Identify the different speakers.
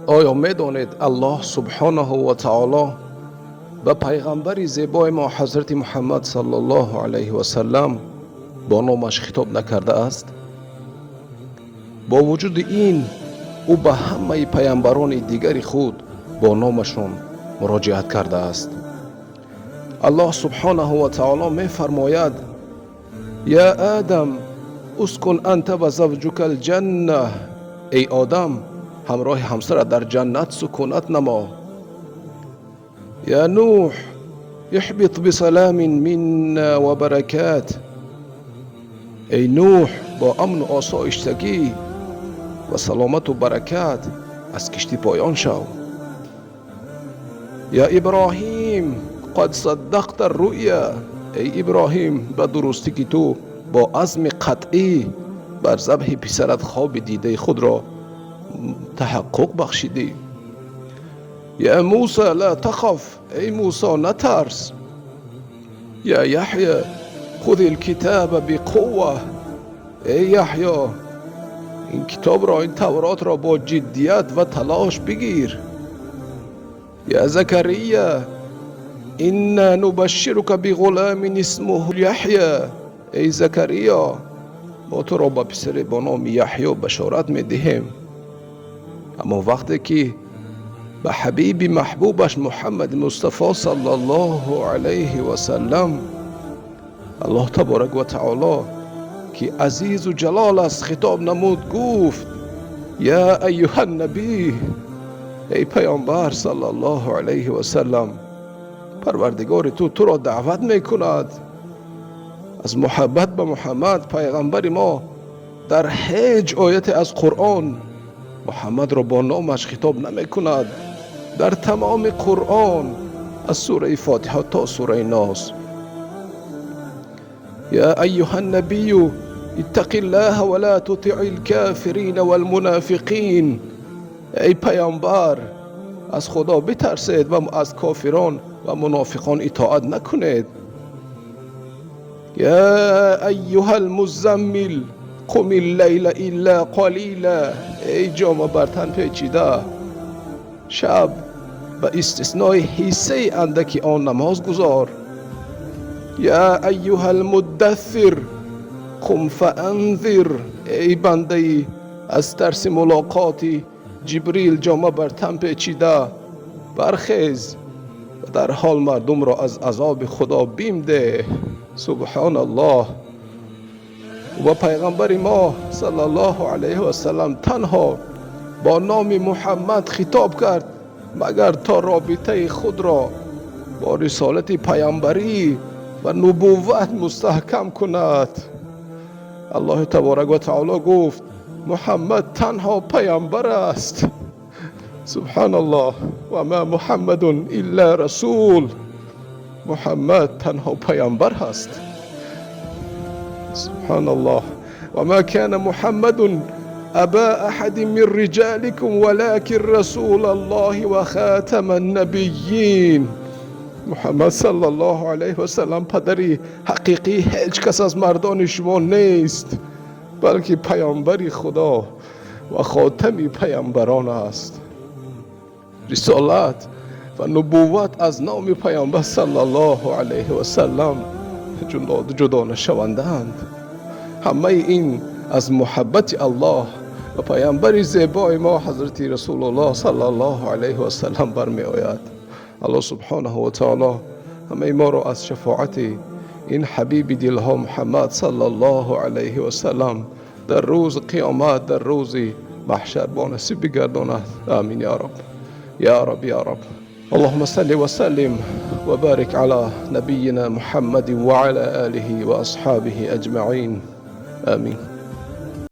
Speaker 1: آیا میدانید الله سبحانه و تعالی به پیغمبر زیبای ما حضرت محمد صلی الله علیه و سلم با نامش خطاب نکرده است؟ با وجود این او به همه پیامبران دیگر خود با نامشون مراجعت کرده است. الله سبحانه و تعالی می فرماید: یا آدم اسکن انت و زوجک الجنه، ای آدم همراه همسرت در جنت سکونت نما. یا نوح اهبط بسلام منا و برکات، ای نوح با امن و آسایشتگی و سلامت و برکت از کشتی پایان شو. یا ابراهیم قد صدقت الرؤیا، ای ابراهیم به درستی که تو با عزم قطعی بر ذبح پسرت خواب دیده خود را تحقق بخشیدی. یا موسی لا تخف، ای موسی نترس. یا یحیی خذ الکتاب بقوه، ای یحیی این کتاب را، این تورات را با جدیت و تلاش بگیر. یا زکریا انا نبشرک بغلام اسمه یحیی، ای زکریا ما تو را با پسر با نام یحیی بشارت میدهیم. اما وقتی که به حبیب محبوبش محمد مصطفی صلی الله علیه و سلم الله تبارک و تعالی که عزیز و جلال است خطاب نمود، گفت: یا ایها النبی، ای پیامبر صلی الله علیه و سلم پروردگار تو را دعوت میکند از محبت به محمد. پیغمبر ما در هیچ آیت از قرآن محمد را با نامش خطاب نمی کند. در تمام قرآن از سوره فاتحه تا سوره ناس: یا ایها النبی اتق الله ولا تطع الكافرین والمنافقین، ای پیامبر از خدا بترسید و از کافران و منافقان اطاعت نکنید. یا ایها المزمل قم اللیل الا قلیلا، ای جامه بر تن پیچیده شب به استثنای حصه اندکی آن نماز گذار. یا ایها المدثر قم فانذر، ای بنده از ترس ملاقات جبریل جامه بر تن پیچیده برخیز و در حال مردم را از عذاب خدا بیم ده. سبحان الله. و پیغمبر ما صلی الله علیه و سلم تنها با نام محمد خطاب کرد مگر تا رابطه خود را با رسالت پیامبری و نبوت مستحکم کند. الله تبارک و تعالی گفت محمد تنها پیامبر است. سبحان الله. و ما محمد الا رسول، محمد تنها پیامبر است. سبحان الله. و ما کان محمد ابا احد من رجالکم ولكن رسول الله و خاتم النبیین، محمد صلی الله علیه و سلم پدری حقیقی هیچ کس از مردان شما نیست، بلکه پیامبری خدا و خاتمی پیامبران است. رسالت و نبوت از نام پیامبر صلی الله علیه و سلم جدا نشوندند. همه این از محبت الله و پیامبر زیبای ما حضرت رسول الله صلی الله علیه و سلم برمی آید. الله سبحانه و تعالی همه ما را از شفاعت این حبیب دلها محمد صلی الله علیه و سلم در روز قیامت، در روز محشر با نصیب بگرداند. آمین یا رب یا رب یا رب. اللهم صل وسلم وبارك على نبينا محمد وعلى آله وأصحابه أجمعين. آمين.